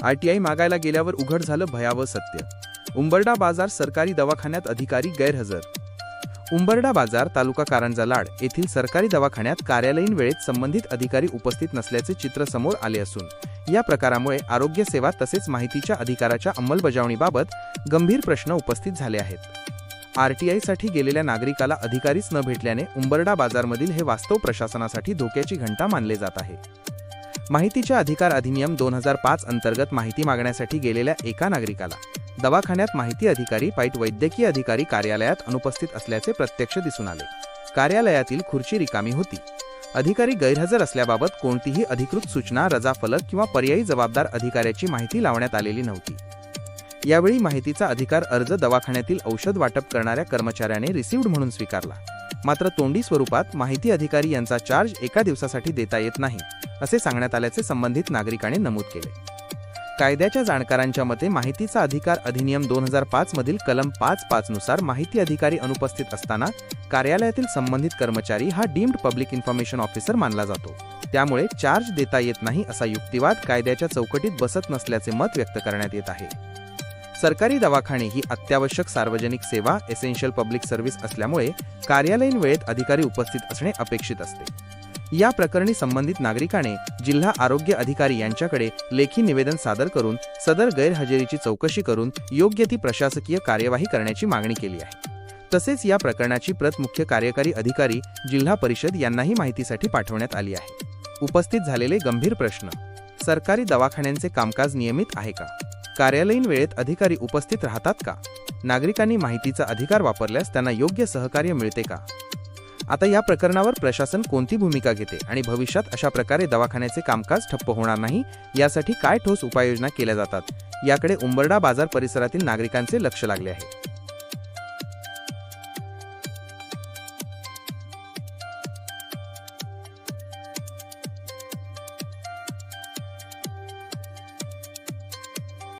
RTI मागायला गेल्यावर उघड झालं भयावह सत्य। उंबरडा बाजार सरकारी दवाखान्यात अधिकारी गैरहजर। उंबरडा बाजार तालुका कारंजा लाड येथील सरकारी दवाखान्यात कार्यालयीन वेळेत संबंधित अधिकारी उपस्थित नसल्याचे चित्र समोर आले असून या प्रकारामुळे आरोग्य सेवा तसेच माहितीच्या अधिकाराच्या अंमलबजावणीबाबत गंभीर प्रश्न उपस्थित झाले आहेत। RTI साठी गेलेल्या नागरिकाला अधिकारीच न भेटल्याने उंबरडा बाजारमधील हे वास्तव प्रशासनासाठी धोक्याची घंटा मानले जात आहे। माहितीच्या अधिकार अधिनियम 2005 अंतर्गत माहिती मागण्यासाठी गेलेल्या एका नागरिकाला दवाखान्यात माहिती अधिकारी पाईट वैद्यकीय अधिकारी कार्यालयात अनुपस्थित असल्याचे प्रत्यक्ष दिसून आले। कार्यालयातील खुर्ची रिकामी होती। अधिकारी गैरहजर असल्याबाबत कोणतीही अधिकृत सूचना, रजा फलक किंवा पर्यायी जबाबदार अधिकाऱ्याची माहिती लावण्यात आलेली नव्हती। यावेळी माहितीचा अधिकार अर्ज दवाखान्यातील औषध वाटप करणाऱ्या कर्मचाऱ्याने रिसिव्ड म्हणून स्वीकारला, मात्र तोंडी स्वरूपात माहिती अधिकारी यांचा चार्ज एका दिवसासाठी देता येत नाही असे सांगण्यात आल्याचे संबंधित नागरिकाने नमूद केले। कायद्याच्या जाणकारांच्या मते माहितीचा अधिकार अधिनियम 2005 मधील कलम 5.5 नुसार माहिती अधिकारी अनुपस्थित असताना कार्यालयातील संबंधित कर्मचारी हा डीम्ड पब्लिक इन्फॉर्मेशन ऑफिसर मानला जातो। त्यामुळे चार्ज देता येत नाही असा युक्तिवाद कायद्याच्या चौकटीत बसत नसल्याचे मत व्यक्त करण्यात येत आहे। सरकारी दवाखाने ही अत्यावश्यक सार्वजनिक सेवा एसेन्शियल पब्लिक सर्व्हिस असल्यामुळे कार्यालयीन वेळेत अधिकारी उपस्थित असणे अपेक्षित असते। या प्रकरणी संबंधित नागरिकाने जिल्हा आरोग्य अधिकारी यांच्याकडे लेखी निवेदन सादर करून सदर गैरहजेरीची चौकशी करून योग्य ती प्रशासकीय कार्यवाही करण्याची मागणी केली आहे। तसेच या प्रकरणाची प्रत मुख्य कार्यकारी अधिकारी जिल्हा परिषद यांनाही माहितीसाठी पाठवण्यात आली आहे। उपस्थित झालेले गंभीर प्रश्न: सरकारी दवाखान्यांचे कामकाज नियमित आहे का? कार्यालयीन वेळेत अधिकारी उपस्थित राहतात का? नागरिकांनी माहितीचा अधिकार वापरल्यास त्यांना योग्य सहकार्य मिळते का? आता या प्रकरणावर प्रशासन कोणती भूमिका घेते आणि भविष्यात अशा प्रकारे दवाखान्याचे कामकाज ठप्प होणार नाही यासाठी काय ठोस उपाययोजना केल्या जातात याकडे उंबरडा बाजार परिसरातील नागरिकांचे लक्ष लागले आहे।